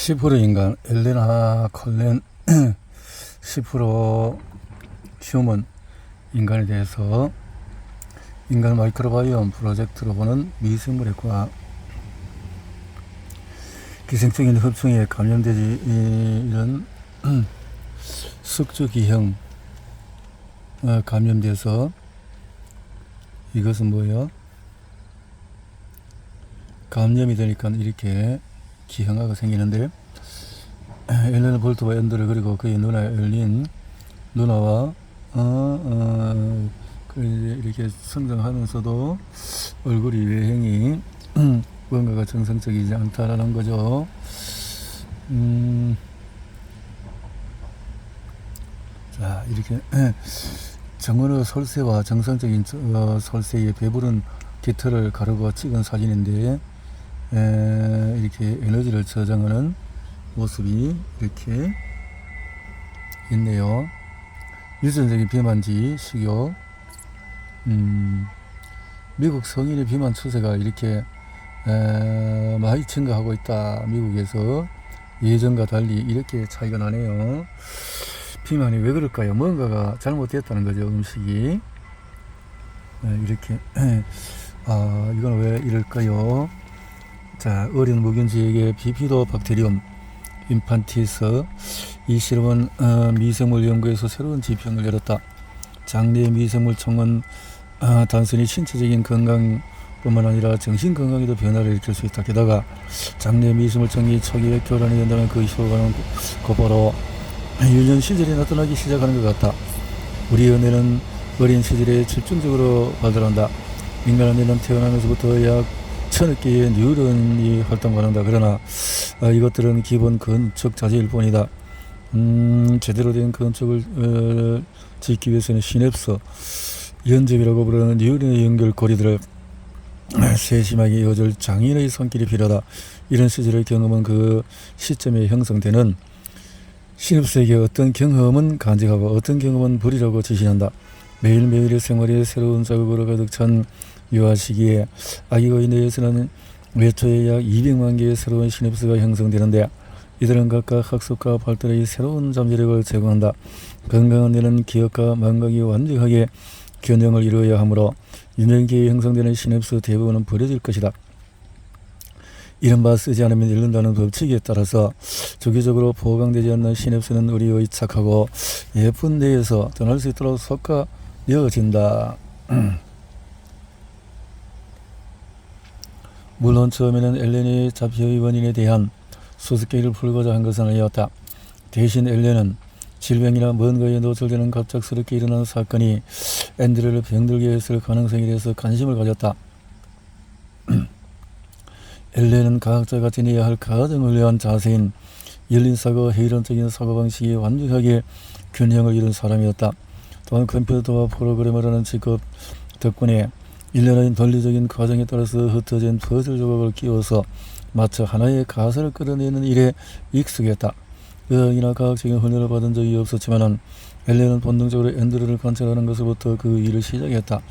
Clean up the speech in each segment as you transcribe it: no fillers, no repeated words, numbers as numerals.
10% 인간 엘레나 콜렌 10% 휴먼 인간에 대해서 인간 마이크로바이옴 프로젝트로 보는 미생물의 과학. 기생적인 흡충에 감염되지 이런 숙주기형 감염돼서 이것은 뭐예요? 감염이 되니까 이렇게 기형아가 생기는데, 엘레나 볼트와 앤드를 그리고 그의 누나에 열린 누나와 이렇게 성장하면서도 얼굴이 외형이 뭔가가 정상적이지 않다라는 거죠. 자, 이렇게 정언의 설세와 정상적인 설세의 배부른 깃털을 가르고 찍은 사진인데, 이렇게 에너지를 저장하는 모습이 이렇게 있네요. 유전적인 비만지 식욕. 미국 성인의 비만 추세가 이렇게 많이 증가하고 있다. 미국에서 예전과 달리 이렇게 차이가 나네요. 비만이 왜 그럴까요? 뭔가가 잘못됐다는 거죠. 음식이 이렇게 이건 왜 이럴까요? 자, 어린 묵은지에게 비피도박테리움 인판티스. 이 실험은 미생물 연구에서 새로운 지평을 열었다. 장내 미생물 총은 단순히 신체적인 건강뿐만 아니라 정신 건강에도 변화를 일으킬 수 있다. 게다가 장내 미생물총이 초기에 교란이 된다면 그 효과는 곧바로 유년 시절에 나타나기 시작하는 것 같다. 우리의 뇌는 어린 시절에 집중적으로 발달한다. 인간의 뇌는 태어나면서부터 약 1000여 개의 뉴런이 활동한다. 그러나 이것들은 기본 건축 자재일 뿐이다. 제대로 된 건축을 짓기 위해서는 시냅스, 연접이라고 부르는 뉴런의 연결고리들을 세심하게 이어줄 장인의 손길이 필요하다. 이런 시절의 경험은 그 시점에 형성되는 시냅스에게 어떤 경험은 간직하고 어떤 경험은 버리라고 지시한다. 매일매일의 생활에 새로운 자극으로 가득 찬 유아 시기에 아기의 뇌에서는 매초에 약 200만 개의 새로운 시냅스가 형성되는데, 이들은 각각 학습과 발달의 새로운 잠재력을 제공한다. 건강한 뇌는 기억과 망각이 완벽하게 균형을 이루어야 하므로 유년기에 형성되는 시냅스 대부분은 버려질 것이다. 이른바 쓰지 않으면 잃는다는 법칙에 따라서 주기적으로 보강되지 않는 시냅스는 우리의 착하고 예쁜 뇌에서 떠날 수 있도록 솎아내어진다. 물론 처음에는 엘렌의 자폐의 원인에 대한 수수께끼를 풀고자 한 것은 아니었다. 대신 엘렌은 질병이나 뭔가에 노출되는 갑작스럽게 일어난 사건이 앤드류를 병들게 했을 가능성에 대해서 관심을 가졌다. 엘렌은 과학자가 지내야 할 가정을 위한 자세인 열린 사고, 회의론적인 사고방식이 완벽하게 균형을 이룬 사람이었다. 또한 컴퓨터와 프로그래머라는 직업 덕분에 일련의 논리적인 과정에 따라서 흩어진 퍼즐 조각을 끼워서 마치 하나의 가설을 끌어내는 일에 익숙했다. 의학이나 과학적인 훈련을 받은 적이 없었지만 엘렌은 본능적으로 앤드류를 관찰하는 것부터 그 일을 시작했다.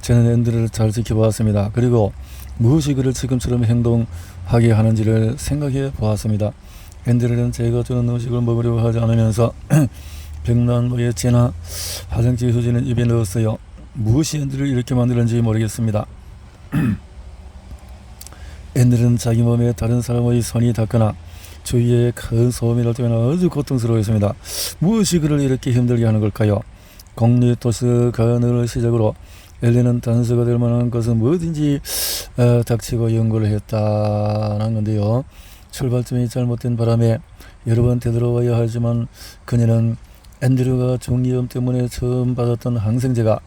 저는 앤드류를 잘 지켜보았습니다. 그리고 무엇이 그를 지금처럼 행동하게 하는지를 생각해 보았습니다. 앤드류는 제가 주는 음식을 먹으려고 하지 않으면서 병난 모였지나 화장지 휴지는 입에 넣었어요. 무엇이 앤드류를 이렇게 만드는지 모르겠습니다. 앤드류는 자기 몸에 다른 사람의 손이 닿거나 주위에 큰 소음이 날 때면 아주 고통스러워했습니다. 무엇이 그를 이렇게 힘들게 하는 걸까요? 공립도서 간을 시작으로 엘렌은 단서가 될 만한 것은 뭐든지 닥치고 연구를 했다는 건데요. 출발점이 잘못된 바람에 여러 번 되돌아와야 하지만 그녀는 앤드류가 중이염 때문에 처음 받았던 항생제가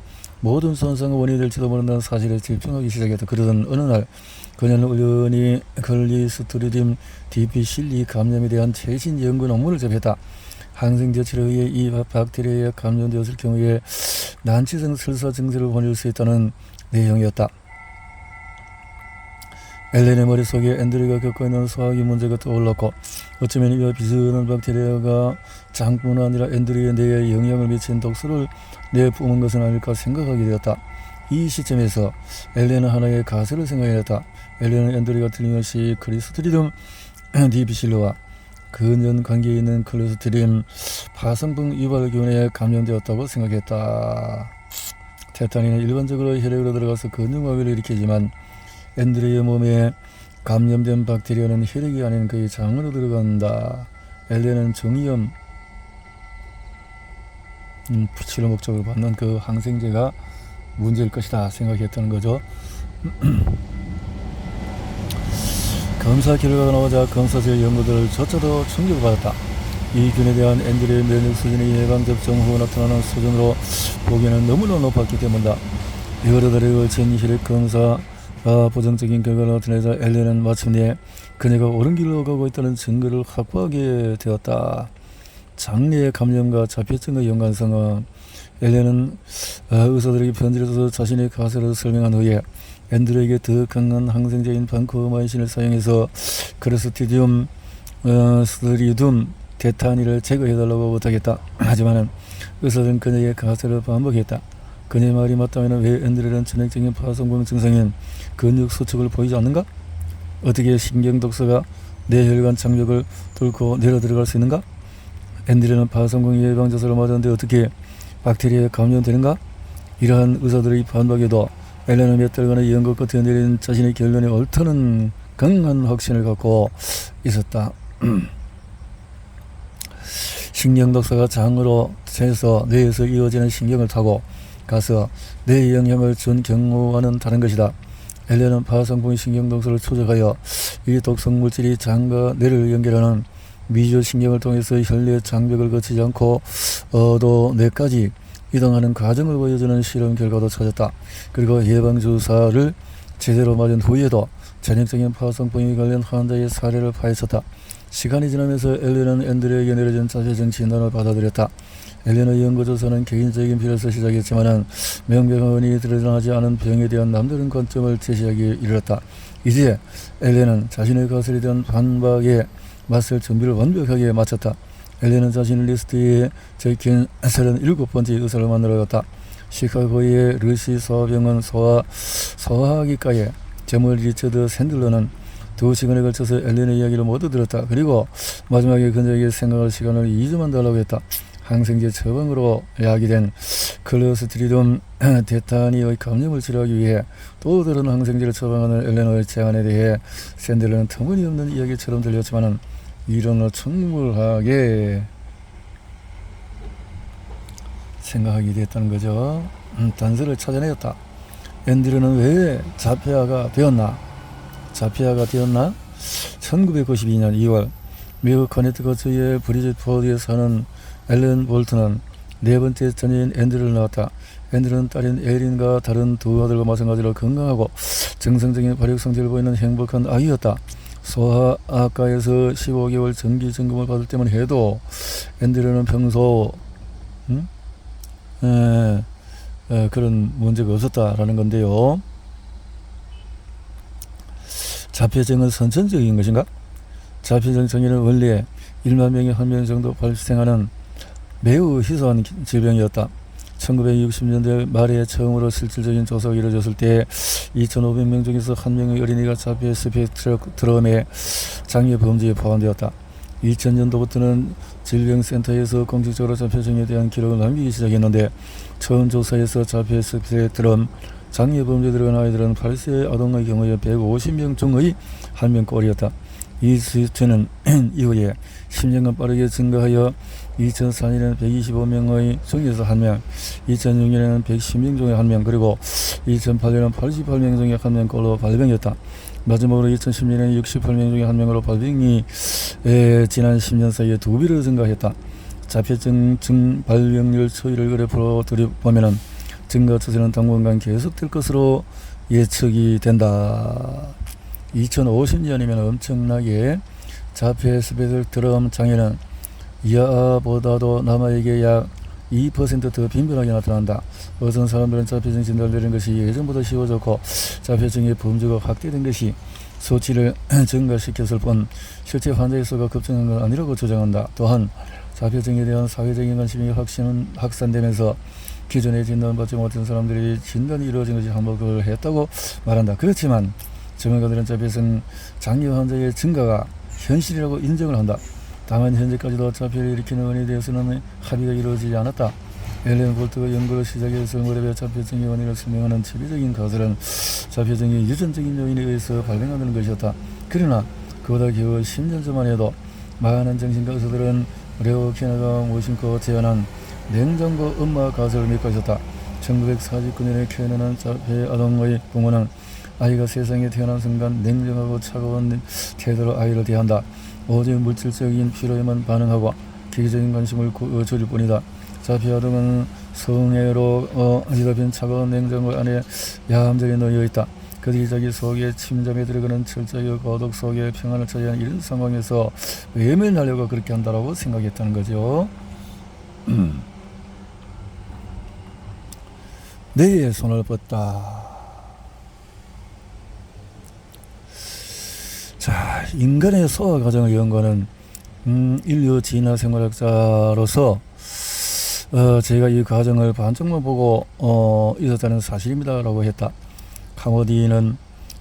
모든 손상의 원인이 될지도 모른다는 사실에 집중하기 시작했다. 그러던 어느 날 그녀는 우연히 클리스트리딤 디피실리 감염에 대한 최신 연구 논문을 접했다. 항생제 치료에 이 박테리아에 감염되었을 경우에 난치성 설사 증세를 보낼 수 있다는 내용이었다. 엘렌의 머릿속에 앤드류가 겪고 있는 소화기 문제가 떠올랐고, 어쩌면 이와 비슷한 박테리아가 장뿐 아니라 앤드류의 뇌에 영향을 미친 독소를 내뿜은 것은 아닐까 생각하게 되었다. 이 시점에서 엘렌은 하나의 가설을 생각해냈다. 엘렌은 앤드류가 틀림없이 크리스트리듬 디피실리와 근연 관계에 있는 클로스트림 파성분 유발균에 감염되었다고 생각했다. 테타닌은 일반적으로 혈액으로 들어가서 근육마비를 일으키지만 앤드레의 몸에 감염된 박테리아는 혈액이 아닌 그의 장으로 들어간다. 엘렌은 정이염 치료 목적으로 받는 그 항생제가 문제일 것이다 생각했다는 거죠. 검사 결과가 나오자 검사실 연구들 조차도 충격을 받았다. 이 균에 대한 앤드레의 면역 수준이 예방접종 후 나타나는 수준으로 보기에는 너무나 높았기 때문이다. 여러 달에 걸친 혈액 검사가 부정적인 결과를 나타내자 엘렌은 마침내 그녀가 옳은 길로 가고 있다는 증거를 확보하게 되었다. 장내 감염과 자폐증의 연관성은 엘렌은 의사들에게 편지를 써서 자신의 가설을 설명한 후에 앤드레에게 더 강한 항생제인 반코마이신을 사용해서 크로스트리디움 스트리둠 테타니를 제거해달라고 부탁했다. 하지만 의사들은 그녀에게 가설을 반복했다. 그녀의 말이 맞다면 왜 앤드레는 전형적인 파성분 증상인 근육 수축을 보이지 않는가? 어떻게 신경독소가 뇌혈관 장벽을 뚫고 내려 들어갈 수 있는가? 앤드레는 파성공 예방주사를 맞았는데 어떻게 박테리아에 감염되는가? 이러한 의사들의 반박에도 엘렌은 몇 달간의 연구 끝에 내린 자신의 결론에 옳다는 강한 확신을 갖고 있었다. 신경독소가 장으로 새서 뇌에서 이어지는 신경을 타고 가서 뇌에 영향을 준 경우와는 다른 것이다. 엘렌은 파성분 신경독소를 추적하여 이 독성 물질이 장과 뇌를 연결하는 미주신경을 통해서 혈내 장벽을 거치지 않고 또 뇌까지 이동하는 과정을 보여주는 실험 결과도 찾았다. 그리고 예방주사를 제대로 맞은 후에도 전형적인 파성병에 관련 환자의 사례를 파헤쳤다. 시간이 지나면서 엘렌은 앤드레에게 내려진 자폐증 진단을 받아들였다. 엘렌의 연구조사는 개인적인 필요에서 시작했지만 명백하니 드러나지 않은 병에 대한 남다른 관점을 제시하기에 이르렀다. 이제 엘렌은 자신의 가설에 대한 반박에 맞설 준비를 완벽하게 마쳤다. 엘렌은 자신의 리스트에 적힌 37번째 의사를 만나러 갔다. 시카고의 르시 소아병원 소아기과의 제물 리처드 샌들러는 2시간에 걸쳐서 엘렌의 이야기를 모두 들었다. 그리고 마지막에 그녀에게 생각할 시간을 2주만 달라고 했다. 항생제 처방으로 야기된 클로스트리둠 테타니의 감염을 치료하기 위해 또 다른 항생제를 처방하는 엘렌의 제안에 대해 샌들러는 터무니없는 이야기처럼 들렸지만 이론을 충분하게 생각하게 됐다는 거죠. 단서를 찾아내었다. 앤드레는 왜 자폐아가 되었나? 1992년 2월 미국 커네티컷주의 브리짓포드에 사는 앨런 볼트는 네 번째 자녀인 앤드레를 낳았다. 앤드레는 딸인 에린과 다른 두 아들과 마찬가지로 건강하고 정상적인 발육 성질을 보이는 행복한 아이였다. 소아과에서 15개월 정기 점검을 받을 때만 해도 앤드레는 평소 그런 문제가 없었다라는 건데요. 자폐증은 선천적인 것인가? 자폐증 정의는 원래 1만 명에 1명 정도 발생하는 매우 희소한 질병이었다. 1960년대 말에 처음으로 실질적인 조사가 이루어졌을 때 2,500명 중에서 1명의 어린이가 자폐 스펙트럼의 장애 범죄에 포함되었다. 2000년도부터는 질병센터에서 공식적으로 자폐증에 대한 기록을 남기기 시작했는데 처음 조사에서 자폐 스펙트럼 장애 범죄에 들어간 아이들은 8세 아동의 경우에 150명 중의 1명꼴이었다. 이 수치는 이후에 10년간 빠르게 증가하여 2004년에는 125명의 중에서 1명, 2006년에는 110명 중에 1명, 그리고 2008년에는 88명 중에 1명꼴로 발병했다. 마지막으로 2010년에는 68명 중에 1명으로 발병이 지난 10년 사이에 2배로 증가했다. 자폐증 발병률 추이를 그래프로 들여보면 증가 추세는 당분간 계속될 것으로 예측이 된다. 2050년이면 엄청나게 자폐 스펙트럼 장애는 이하보다도 남아에게 약 2% 더 빈번하게 나타난다. 어떤 사람들은 자폐증 진단되는 것이 예전보다 쉬워졌고 자폐증의 범주가 확대된 것이 수치를 증가시켰을 뿐 실제 환자의 수가 급증한 건 아니라고 주장한다. 또한 자폐증에 대한 사회적인 관심이 확산되면서 기존에 진단받지 못한 사람들이 진단이 이루어진 것이 한몫을 했다고 말한다. 그렇지만 전문가들은 자폐증 장애 환자의 증가가 현실이라고 인정을 한다. 다만 현재까지도 자폐를 일으키는 원인에 대해서는 합의가 이루어지지 않았다. 앨런 볼트가 연구를 시작해서 무렵에 자폐증의 원인을 설명하는 체계적인 가설은 자폐증의 유전적인 요인에 의해서 발생하는 것이었다. 그러나 그보다 겨우 10년 전만 해도 많은 정신과 의사들은 레오 키나가 모심코 제안한 냉장고 엄마 가설을 믿고 있었다. 1949년에 케네는 자폐 아동의 부모는 아이가 세상에 태어난 순간 냉정하고 차가운 태도로 아이를 대한다. 오직 물질적인 필요에만 반응하고 기계적인 관심을 줄일 뿐이다. 자폐 아동은 성애로 어지럽힌 차가운 냉장고 안에 야함들이 놓여있다. 그들이 자기 속에 침잠에 들어가는 철저히 고독 속에 평안을 찾아야 하는 이런 상황에서 외면하려고 그렇게 한다라고 생각했다는 거죠. 뇌에 손을 뻗다. 자, 인간의 소화 과정을 연구하는 인류 진화 생물학자로서 제가 이 과정을 반쪽만 보고 있었다는 사실입니다라고 했다. 카모디는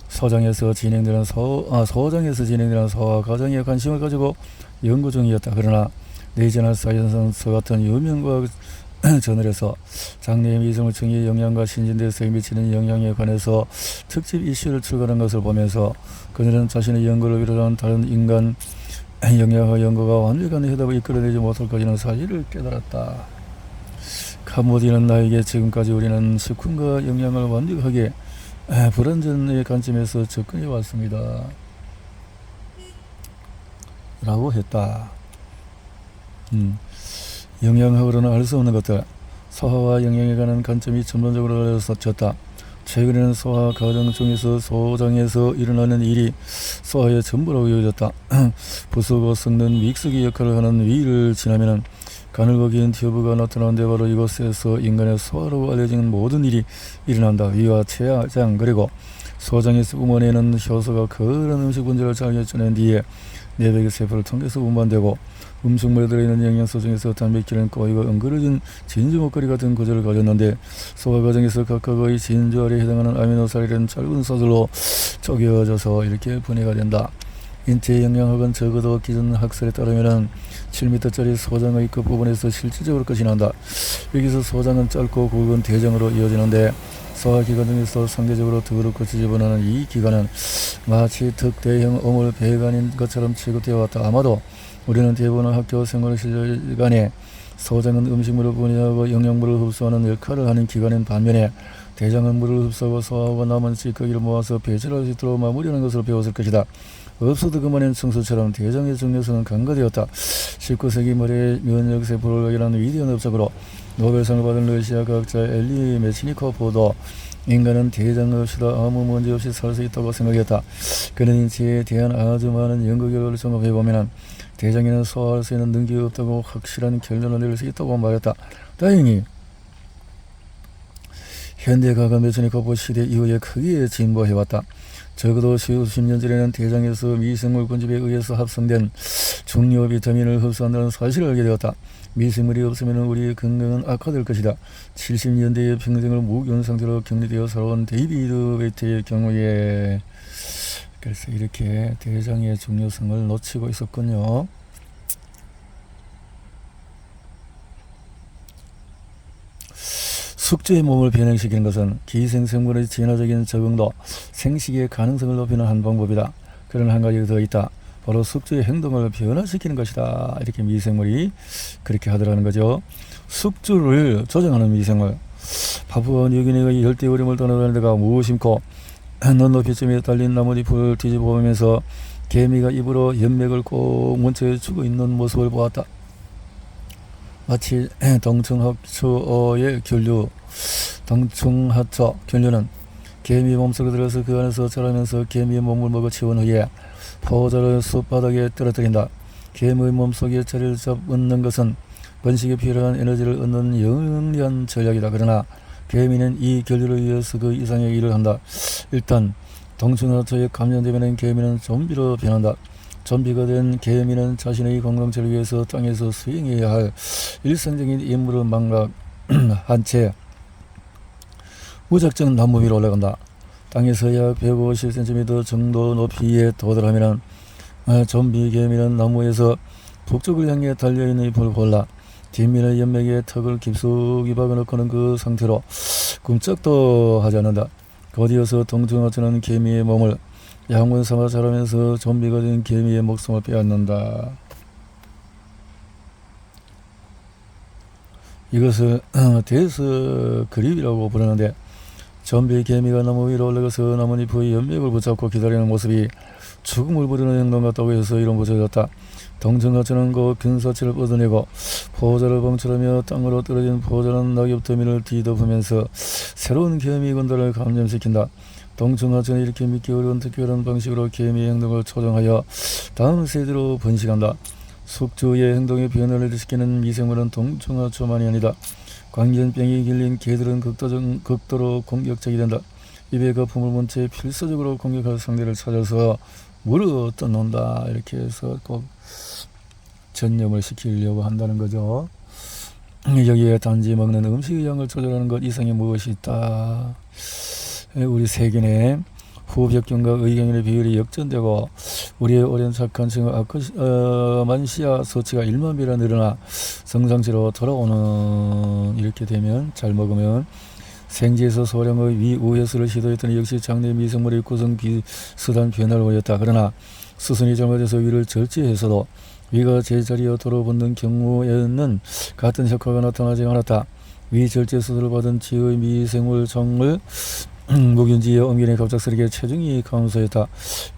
소장에서 진행되는 소화 과정에 관심을 가지고 연구 중이었다. 그러나 내셔널 사이언스 같은 유명 과학 저널에서 장내의 미생물층의 영양과 신진대사에 미치는 영향에 관해서 특집 이슈를 출간한 것을 보면서 그들은 자신의 연구를 위로한 다른 인간 영양학 연구가 완벽한 해답을 이끌어내지 못할 것이라는 사실을 깨달았다. 카모디는 나에게 지금까지 우리는 식품과 영양을 완벽하게 불완전의 관점에서 접근해 왔습니다. 라고 했다. 영양학으로는 알 수 없는 것들, 소화와 영양에 관한 관점이 전반적으로 알려졌다. 최근에는 소화 과정 중에서 소장에서 일어나는 일이 소화의 전부라고 여겨졌다. 부수고 썩는 믹스기 역할을 하는 위를 지나면은 가늘고 긴 튜브가 나타나는데 바로 이곳에서 인간의 소화로 알려진 모든 일이 일어난다. 위와 췌장 그리고 소장에서 뿜어내는 효소가 그런 음식 분자를 잘 엿쳐낸 뒤에 내백의 세포를 통해서 운반되고 음식물에 들어있는 영양소 중에서 단백질은 꼬이고 엉그러진 진주 목걸이 같은 구조를 가졌는데 소화 과정에서 각각의 진주알에 해당하는 아미노산이라는 짧은 사슬로 쪼개져서 이렇게 분해가 된다. 인체 영양학은 적어도 기존 학설에 따르면 7m짜리 소장의 끝부분에서 실질적으로 끝이 난다. 여기서 소장은 짧고 굵은 대장으로 이어지는데 소화기관 중에서 상대적으로 더럽고 거치집어나는 이 기관은 마치 특대형 어물 배관인 것처럼 취급되어 왔다. 아마도 우리는 대부분 학교 생활 시간에 소장은 음식물을 분해하고 영양물을 흡수하는 역할을 하는 기관인 반면에 대장은 물을 흡수하고 소화하고 남은 찌꺼기를 모아서 배출할 수 있도록 마무리하는 것으로 배웠을 것이다. 없어도 그만한 청소처럼 대장의 중요성은 간과되었다. 19세기 말에 면역세포를 발견한 위대한 업적으로 노벨상을 받은 러시아 과학자 엘리 메치니코프도 인간은 대장 없이도 아무 문제 없이 살 수 있다고 생각했다. 그는 인체에 대한 아주 많은 연구 결과를 종합해보면 대장에는 소화할 수 있는 능력이 없다고 확실한 결론을 내릴 수 있다고 말했다. 다행히 현대과학은 메치니코프 시대 이후에 크게 진보해왔다. 적어도 수십 년 전에는 대장에서 미생물 군집에 의해서 합성된 중요 비타민을 흡수한다는 사실을 알게 되었다. 미생물이 없으면 우리의 건강은 악화될 것이다. 70년대의 평생을 무기운 상태로 격리되어 살아온 데이비드 웨이트의 경우에 그래서 이렇게 대장의 중요성을 놓치고 있었군요. 숙주의 몸을 변형시키는 것은 기생생물의 진화적인 적응도 생식의 가능성을 높이는 한 방법이다. 그런 한 가지가 더 있다. 바로 숙주의 행동을 변화시키는 것이다. 이렇게 미생물이 그렇게 하더라는 거죠. 숙주를 조정하는 미생물. 파푸아뉴기니가 열대우림을 떠나다는 데가 무심코 눈높이쯤에 달린 나뭇잎을 뒤집어보면서 개미가 입으로 연맥을 꼭 문쳐주고 있는 모습을 보았다. 마치 동충하초의 균류, 동충하초 균류는 개미 몸속에 들어서 그 안에서 자라면서 개미의 몸을 먹어 치운 후에 포자를 숲바닥에 떨어뜨린다. 개미의 몸속에 자리를 잡는 것은 번식에 필요한 에너지를 얻는 영리한 전략이다. 그러나 개미는 이 균류를 위해서 그 이상의 일을 한다. 일단 동충하초에 감염되면 개미는 좀비로 변한다. 좀비가 된 개미는 자신의 공동체를 위해서 땅에서 수행해야 할 일상적인 임무를 망각한 채 무작정 나무 위로 올라간다. 땅에서 약 150cm 정도 높이에 도달하면 좀비 개미는 나무에서 북쪽을 향해 달려있는 잎을 골라 뒷면의 연맥에 턱을 깊숙이 박아놓고는 그 상태로 꿈쩍도 하지 않는다. 곧이어서 동충하처럼 개미의 몸을 양분 삼아 자라면서 좀비가 된 개미의 목숨을 빼앗는다. 이것을 대서 그립이라고 부르는데, 좀비 개미가 나무 위로 올라가서 나뭇잎의 연맥을 붙잡고 기다리는 모습이 죽음을 부르는 행동 같다고 해서 이름 붙여졌다. 동정하처는 그 균사체를 뻗어내고 포자를 방출하며 땅으로 떨어진 포자는 낙엽 더미를 뒤덮으면서 새로운 개미 군단을 감염시킨다. 동정하처는 이렇게 믿기 어려운 특별한 방식으로 개미의 행동을 조정하여 다음 세대로 번식한다. 숙주의 행동에 변화를 일으키는 미생물은 동정하처만이 아니다. 광견병이 길린 개들은 극도로 공격적이 된다. 입에 거품을 문 채 필수적으로 공격할 상대를 찾아서 물어 뜯는다. 이렇게 해서 꼭 전염을 시키려고 한다는 거죠. 여기에 단지 먹는 음식의 양을 조절하는 것 이상의 무엇이 있다. 우리 세균의 후벽균과 의경인의 비율이 역전되고 우리의 오랜 착한 층의 아크만시아 수치가 1만 배나 늘어나 정상치로 돌아오는, 이렇게 되면 잘 먹으면 생지에서 소량의 위우해수를 시도했더니 역시 장내 미생물의 구성 비슷한 변화를 보였다. 그러나 수순이 잘못해서 위를 절제해서도 위가 제자리에 돌아붙는 경우에는 같은 효과가 나타나지 않았다. 위 절제 수술을 받은 지의 미생물종을 묵은지에 옮기니 갑작스럽게 체중이 감소했다.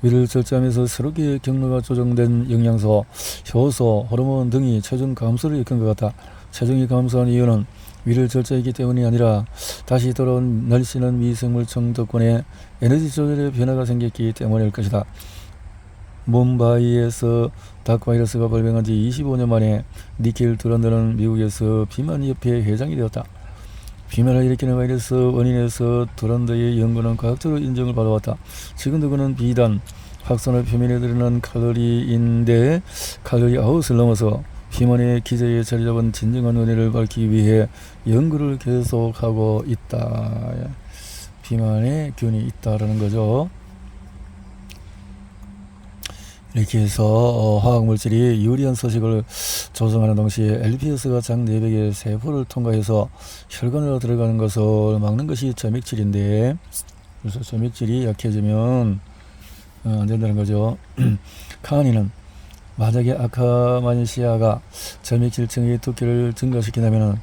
위를 절제하면서 새롭게 경로가 조정된 영양소, 효소, 호르몬 등이 체중 감소를 일으킨 것 같다. 체중이 감소한 이유는 위를 절제했기 때문이 아니라 다시 돌아온 날씬한 미생물종 덕분에 에너지 조절에 변화가 생겼기 때문일 것이다. 뭄바이에서 닭바이러스가 발병한 지 25년 만에 니킬 두란드는 미국에서 비만협회 회장이 되었다. 비만을 일으키는 바이러스 원인에서 두란드의 연구는 과학적으로 인정을 받아왔다. 지금도 그는 비단, 확산을 표면에 드러난 칼로리인데 칼로리 아웃을 넘어서 비만의 기저에 자리 잡은 진정한 원인을 밝히기 위해 연구를 계속하고 있다. 비만의 균이 있다라는 거죠. 이렇게 해서 화학물질이 유리한 서식을 조성하는 동시에 LPS가 장 내벽의 세포를 통과해서 혈관으로 들어가는 것을 막는 것이 점액질인데, 그래서 점액질이 약해지면 안 된다는 거죠. 카니는 만약에 아카만시아가 점액질층의 두께를 증가시킨다면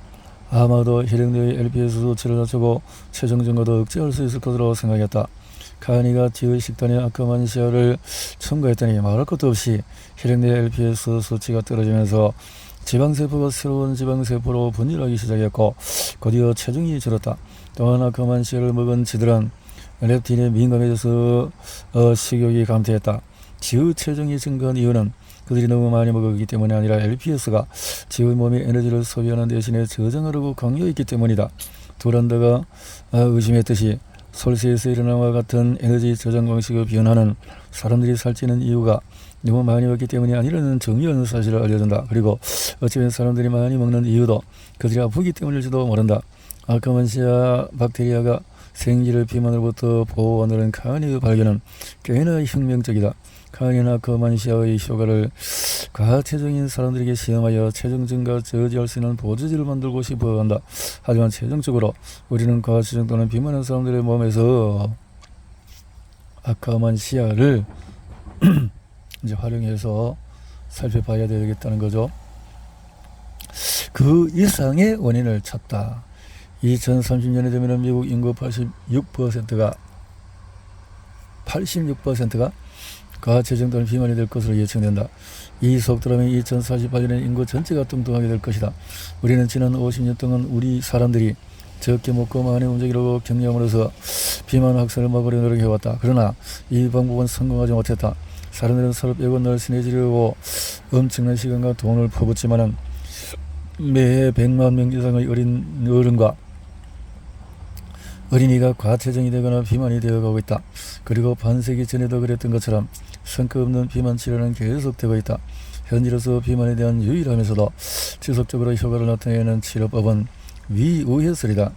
아마도 혈액내의 LPS 수치를 낮추고 체중 증가도 억제할 수 있을 것으로 생각했다. 카니가 지의 식단에 아카만시아를 첨가했더니 말할 것도 없이 혈액내 LPS 수치가 떨어지면서 지방세포가 새로운 지방세포로 분열하기 시작했고 곧이어 체중이 줄었다. 또한 아카만시아를 먹은 쥐들은 렙틴에 민감해져서 식욕이 감퇴했다. 지의 체중이 증가한 이유는 그들이 너무 많이 먹었기 때문이 아니라 LPS가 지의 몸이 에너지를 소비하는 대신에 저장하려고 강요했기 때문이다. 두란드가 의심했듯이 솔세에서 일어나와 같은 에너지 저장 방식의 변화는 사람들이 살찌는 이유가 너무 많이 먹기 때문이 아니라는 정의하는 사실을 알려준다. 그리고 어쩌면 사람들이 많이 먹는 이유도 그들이 아프기 때문일지도 모른다. 아카만시아 박테리아가 생쥐를 비만으로부터 보호하는 카니의 발견은 꽤나 혁명적이다. 카니는 아카만시아의 효과를 과체중인 사람들에게 시험하여 체중 증가 저지할 수 있는 보조제를 만들고 싶어 한다. 하지만 최종적으로 우리는 과체중 또는 비만한 사람들의 몸에서 아카만시아를 이제 활용해서 살펴봐야 되겠다는 거죠. 그 이상의 원인을 찾다. 2030년에 되면 미국 인구 86%가 과체중 또는 비만이 될 것으로 예측된다. 이 속도라면 2048년에 인구 전체가 뚱뚱하게 될 것이다. 우리는 지난 50년 동안 우리 사람들이 적게 먹고 많이 움직이려고 격려함으로써 비만 확산을 막으려 노력해왔다. 그러나 이 방법은 성공하지 못했다. 사람들은 서로 빼고 날씬해지려고 엄청난 시간과 돈을 퍼붓지만은 매해 100만 명 이상의 어린 어른과 어린이가 과체중이 되거나 비만이 되어가고 있다. 그리고 반세기 전에도 그랬던 것처럼 성과 없는 비만 치료는 계속되고 있다. 현재로서 비만에 대한 유일하면서도 지속적으로 효과를 나타내는 치료법은 위우해술이다.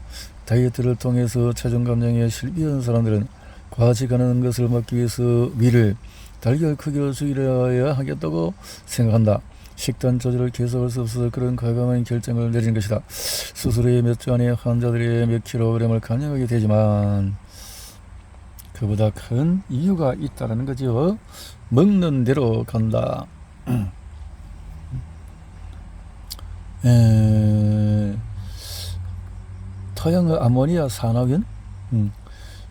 다이어트를 통해서 체중 감량에 실패한 사람들은 과식하는 것을 막기 위해서 위를 달걀 크기로 줄여야 하겠다고 생각한다. 식단 조절을 계속할 수 없어서 그런 과감한 결정을 내린 것이다. 스스로의 몇 주 안에 환자들의 몇 킬로그램을 감량하게 되지만 그보다 큰 이유가 있다는 거죠. 먹는 대로 간다. 토양의 아모니아 산화균,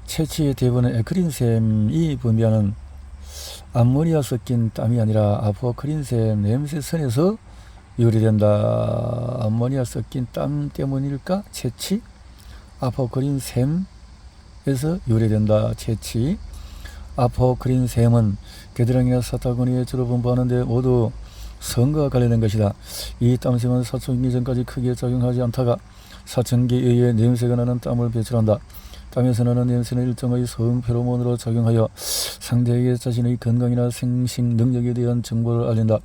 채취의 대부분은 에크린샘이 분비하는 암모니아 섞인 땀이 아니라 아포크린샘 냄새선에서 유래된다. 암모니아 섞인 땀 때문일까? 채취? 아포크린샘에서 유래된다. 채취. 아포크린샘은 겨드랑이나 사타구니에 주로 분포하는데 모두 성과 관련된 것이다. 이 땀샘은 사춘기 전까지 크게 작용하지 않다가 사춘기에 의해 냄새가 나는 땀을 배출한다. 땀에서 나는 냄새는 일종의 성 페로몬으로 작용하여 상대에게 자신의 건강이나 생식 능력에 대한 정보를 알린다.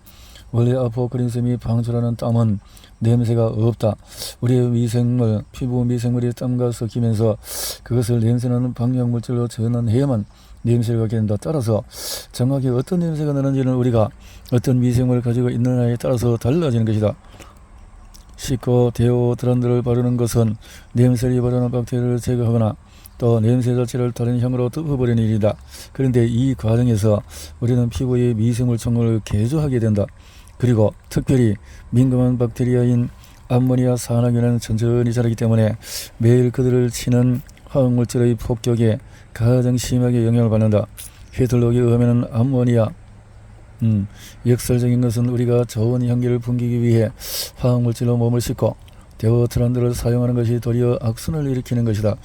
원래 아포크린샘이 방출하는 땀은 냄새가 없다. 우리의 미생물, 피부 미생물이 땀과 섞이면서 그것을 냄새나는 방향물질로 전환해야만 냄새를 갖게 된다. 따라서 정확히 어떤 냄새가 나는지는 우리가 어떤 미생물을 가지고 있느냐에 따라서 달라지는 것이다. 씻고 데오드란트를 바르는 것은 냄새를 유발하는 박테리아를 제거하거나 또 냄새 자체를 다른 향으로 덮어버리는 일이다. 그런데 이 과정에서 우리는 피부의 미생물청을 개조하게 된다. 그리고 특별히 민감한 박테리아인 암모니아 산화균은 천천히 자라기 때문에 매일 그들을 치는 화학물질의 폭격에 가장 심하게 영향을 받는다. 히틀록에 의하면 암모니아 역설적인 것은 우리가 좋은 향기를 풍기기 위해 화학물질로 몸을 씻고 데오드란트를 사용하는 것이 도리어 악순환을 일으키는 것이다.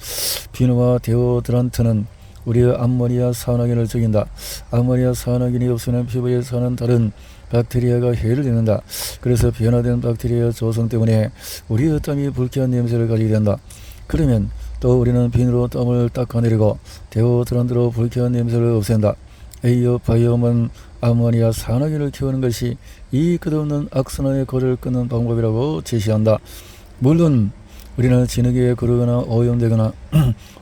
비누와 데오드란트는 우리의 암모니아 산화균을 죽인다. 암모니아 산화균이 없으면 피부에 사는 다른 박테리아가 해를 입는다. 그래서 변화된 박테리아 조성 때문에 우리의 땀이 불쾌한 냄새를 가지게 된다. 그러면 또 우리는 비누로 땀을 닦아내리고 데오드란트로 불쾌한 냄새를 없앤다. 에이어 바이옴은 아모니아 산화균을 키우는 것이 이 끝없는 악순환의 고리를 끊는 방법이라고 제시한다. 물론 우리는 진흙에 그르거나 오염되거나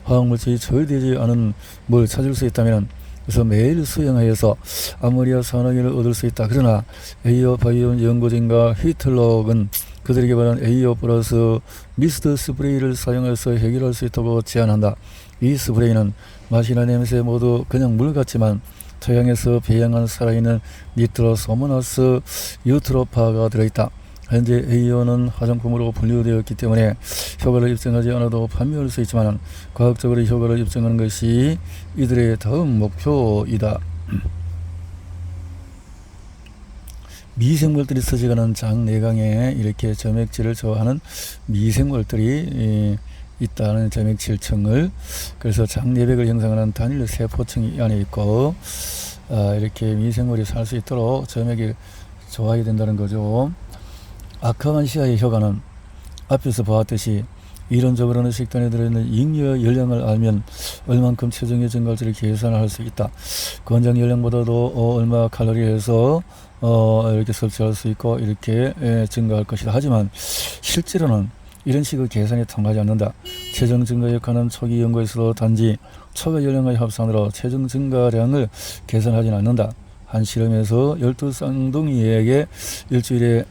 화학물질이 처리되지 않은 물 찾을 수 있다면 그래서 매일 수영하여서 아모니아 산화균을 얻을 수 있다. 그러나 에이어 바이옴 연구진과 히틀록은 그들에게 말한 에이어 플러스 미스트 스프레이를 사용해서 해결할 수 있다고 제안한다. 이 스프레이는 맛이나 냄새 모두 그냥 물 같지만 토양에서 배양한 살아있는 니트로소모나스 유트로파가 들어있다. 현재 에이어는 화장품으로 분류되었기 때문에 효과를 입증하지 않아도 판매할 수 있지만 과학적으로 효과를 입증하는 것이 이들의 다음 목표이다. 미생물들이 서식하는 장내강에 이렇게 점액질을 좋아하는 미생물들이 있다는 점액질층을, 그래서 장내백을 형성하는 단일 세포층이 안에 있고 이렇게 미생물이 살 수 있도록 점액이 좋아야 된다는 거죠. 아카만시아의 효과는 앞에서 보았듯이 이론적으로는 식단에 들어있는 잉여 열량을 알면 얼만큼 체중의 증가할지를 계산을 할 수 있다. 권장 열량보다도 얼마 칼로리에서 이렇게 섭취할 수 있고 이렇게 증가할 것이다. 하지만 실제로는 이런 식의 계산이 통하지 않는다. 체중 증가에 관한 초기 연구에서도 단지 초과 열량의 합산으로 체중 증가량을 계산하지는 않는다. 한 실험에서 12쌍둥이에게 일주일에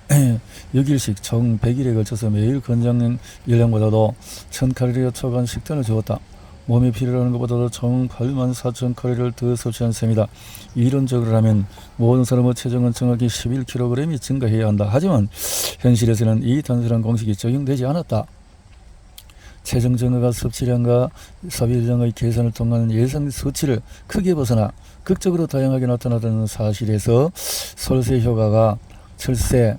6일씩 총 100일에 걸쳐서 매일 권장 열량보다도 1000칼로리가 초과한 식단을 주었다. 몸에 필요로 하는 것보다도 총 84,000칼로리를 더 섭취한 셈이다. 이론적으로라면 모든 사람의 체중은 정확히 11kg이 증가해야 한다. 하지만 현실에서는 이 단순한 공식이 적용되지 않았다. 체중 증가가 섭취량과 소비량의 계산을 통한 예상 수치를 크게 벗어나 극적으로 다양하게 나타나는 사실에서 솔세 효과가 철새나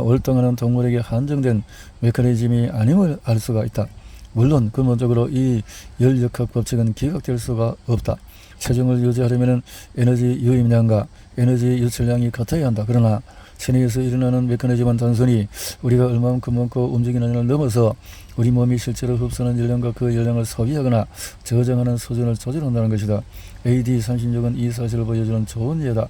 월등하는 동물에게 한정된 메커니즘이 아님을 알 수가 있다. 물론 근본적으로 이 열역학 법칙은 기각될 수가 없다. 체중을 유지하려면 에너지 유입량과 에너지 유출량이 같아야 한다. 그러나 체내에서 일어나는 메커니즘은 단순히 우리가 얼마만큼 먹고 움직이느냐를 넘어서 우리 몸이 실제로 흡수하는 열량과 그 열량을 소비하거나 저장하는 수준을 조절한다는 것이다. AD36은 이 사실을 보여주는 좋은 예다.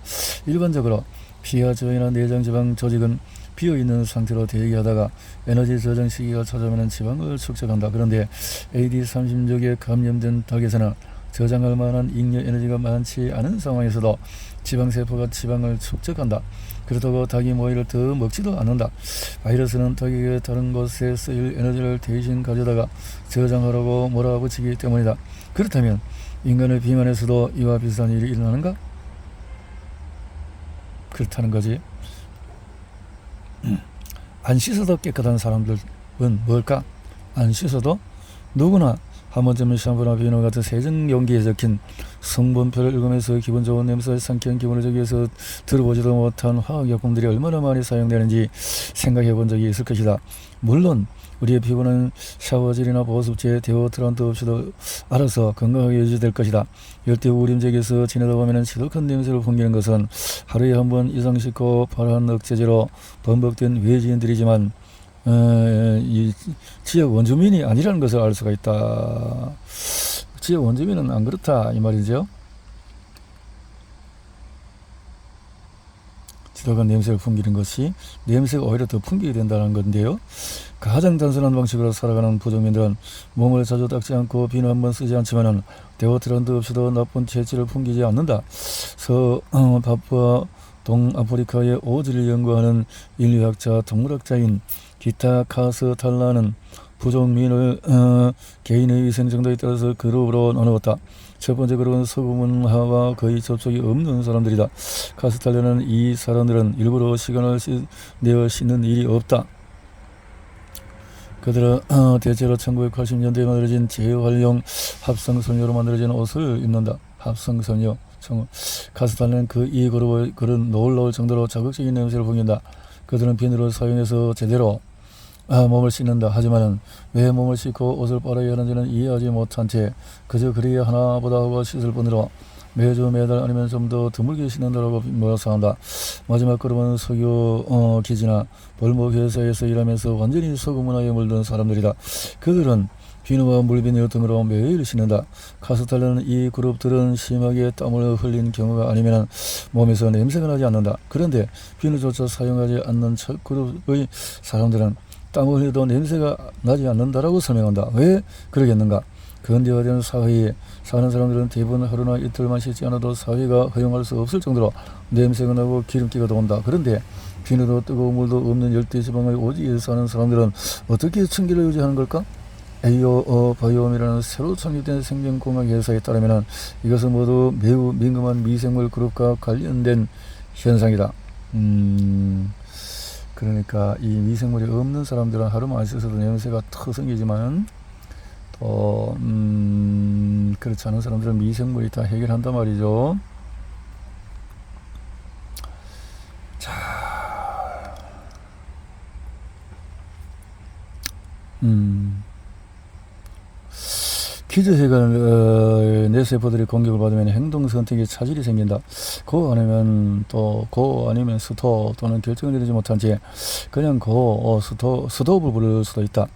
일반적으로 피하 지방이나 내장지방 조직은 비어있는 상태로 대기하다가 에너지 저장 시기가 찾아오면 지방을 축적한다. 그런데 AD36에 감염된 닭에서는 저장할 만한 잉여 에너지가 많지 않은 상황에서도 지방세포가 지방을 축적한다. 그렇다고 닭이 모이를 더 먹지도 않는다. 바이러스는 닭에게 다른 곳에 쓰일 에너지를 대신 가져다가 저장하라고 몰아붙이기 때문이다. 그렇다면 인간의 비만에서도 이와 비슷한 일이 일어나는가? 그렇다는 거지. 안 씻어도 깨끗한 사람들은 뭘까? 안 씻어도 누구나 한 번쯤은 샴푸나 비누 같은 세정 용기에 적힌 성분표를 읽으면서 기분 좋은 냄새를 삼키는 기분을 주기 위해서 들어보지도 못한 화학약품들이 얼마나 많이 사용되는지 생각해 본 적이 있을 것이다. 물론 우리의 피부는 샤워젤이나 보습제, 데오드란트 없이도 알아서 건강하게 유지될 것이다. 열대 우림지역에서 지내다 보면 지독한 냄새를 풍기는 것은 하루에 한 번 이상 씻고 발한 억제제로 번복된 외지인들이지만 이 지역 원주민이 아니라는 것을 알 수가 있다. 지역 원주민은 안 그렇다 이 말이죠. 지독한 냄새를 풍기는 것이 냄새가 오히려 더 풍기게 된다는 건데요. 가장 단순한 방식으로 살아가는 부족민들은 몸을 자주 닦지 않고 비누 한번 쓰지 않지만은 데오드란트 없이도 나쁜 체질을 풍기지 않는다. 파푸아 동아프리카의 오지를 연구하는 인류학자 동물학자인 기타 카스탈라는 부족민을 개인의 위생 정도에 따라서 그룹으로 나누었다. 첫 번째 그룹은 소금문화와 거의 접촉이 없는 사람들이다. 카스탈라는 이 사람들은 일부러 시간을 내어 씻는 일이 없다. 그들은 대체로 1980년대에 만들어진 재활용 합성섬유로 만들어진 옷을 입는다. 합성섬유. 카스탈라는 이 그룹의 그런 놀라울 정도로 자극적인 냄새를 풍긴다. 그들은 비누를 사용해서 제대로 몸을 씻는다. 하지만은 왜 몸을 씻고 옷을 빨아야 하는지는 이해하지 못한 채 그저 그리야 하나보다 하고 씻을 뿐으로 매주 매달 아니면 좀 더 드물게 씻는다라고 묘사한다. 마지막 그룹은 석유 기지나 벌목 회사에서 일하면서 완전히 소금 문화에 물든 사람들이다. 그들은 비누와 물비누 등으로 매일 씻는다. 카스탈라는 이 그룹들은 심하게 땀을 흘린 경우가 아니면 몸에서 냄새가 나지 않는다. 그런데 비누조차 사용하지 않는 첫 그룹의 사람들은 땀을 흘려도 냄새가 나지 않는다라고 설명한다. 왜 그러겠는가? 근대화된 사회에 사는 사람들은 대부분 하루나 이틀만 씻지 않아도 사회가 허용할 수 없을 정도로 냄새가 나고 기름기가 돈다. 그런데 비누도 뜨거운 물도 없는 열대지방의 오지에 사는 사람들은 어떻게 청기를 유지하는 걸까? 바이옴이라는 새로 창립된 생명공학 회사에 따르면 이것은 모두 매우 민감한 미생물 그룹과 관련된 현상이다. 그러니까 이 미생물이 없는 사람들은 하루만 안 씻어도 냄새가 턱 생기지만 또 그렇지 않은 사람들은 미생물이 다 해결한단 말이죠. 자, 기저혈관 뇌세포들이 공격을 받으면 행동 선택에 차질이 생긴다. 아니면 스톱 또는 결정을 내리지 못한 채 그냥 스톱을 부를 수도 있다.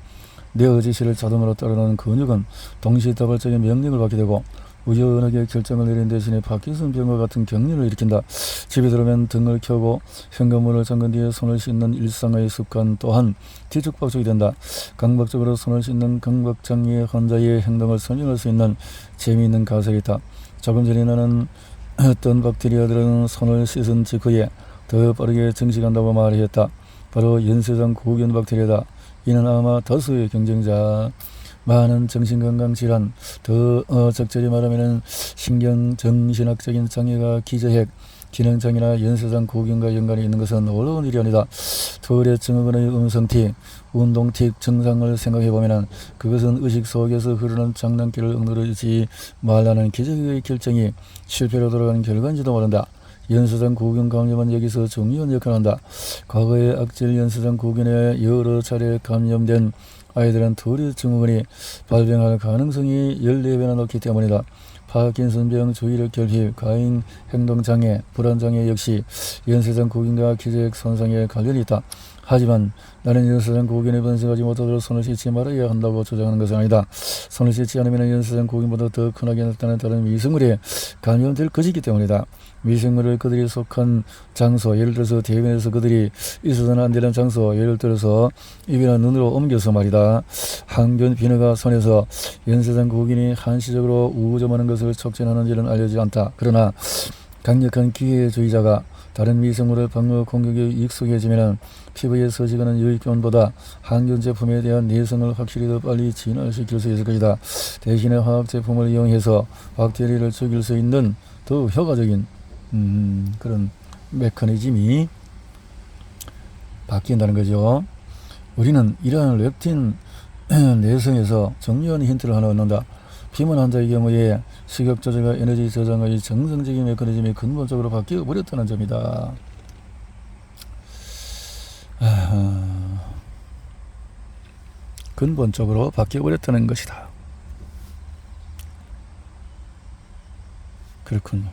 뇌의 지시를 자동으로 따르는 근육은 동시다발적인 명령을 받게 되고 우연하게 결정을 내린 대신에 파킨슨병과 같은 경련을 일으킨다. 집에 들어오면 등을 켜고 현관문을 잠근 뒤에 손을 씻는 일상의 습관 또한 뒤죽박죽이 된다. 강박적으로 손을 씻는 강박장애 환자의 행동을 설명할 수 있는 재미있는 가설이 있다. 조금 전에 나는 어떤 박테리아들은 손을 씻은 직후에 더 빠르게 증식한다고 말했다. 바로 연쇄성 구균 박테리아다. 이는 아마 다수의 경쟁자 많은 정신건강질환, 더 적절히 말하면 신경정신학적인 장애가 기저핵, 기능장애나 연쇄성 구균과 연관이 있는 것은 어려운 일이 아니다. 터렛 증후군의 음성틱, 운동틱 증상을 생각해보면 그것은 의식 속에서 흐르는 장난기를 억누르지 말라는 기적의 결정이 실패로 돌아가는 결과인지도 모른다. 연쇄성 구균 감염은 여기서 중요한 역할을 한다. 과거에 악질 연쇄성 구균에 여러 차례 감염된 아이들은 터렛 증후군이 발병할 가능성이 14배나 높기 때문이다. 파킨슨병, 주의력 결핍, 과잉 행동장애, 불안장애 역시 연쇄성 구균과 기저핵 손상에 관련이 있다. 하지만 나는 연쇄성 고gin에 번식하지 못하도록 손을 씻지 말아야 한다고 주장하는 것은 아니다. 손을 씻지 않으면 연쇄성 고gin보다 더 흔하게 나타나는 다른 미생물에 감염될 것이기 때문이다. 미생물을 그들이 속한 장소, 예를 들어서 대변에서 그들이 있어서는 안 되는 장소, 예를 들어서 입이나 눈으로 옮겨서 말이다. 항균 비너가 손에서 연쇄성 고gin이 한시적으로 우점하는 것을 촉진하는지는 알려지지 않다. 그러나 강력한 기회주의자가 다른 미생물의 방어 공격에 익숙해지면 피부에 서식하는 유익균보다 항균 제품에 대한 내성을 확실히 더 빨리 진화시킬 수 있을 것이다. 대신에 화학 제품을 이용해서 박테리아를 죽일 수 있는 더 효과적인 그런 메커니즘이 바뀐다는 거죠. 우리는 이러한 렙틴 내성에서 정리한 힌트를 하나 얻는다. 비만 환자의 경우에 식욕 조절과 에너지 저장의 정상적인 메커니즘이 근본적으로 바뀌어 버렸다는 점이다. 근본적으로 바뀌어 버렸다는 것이다. 그렇군요.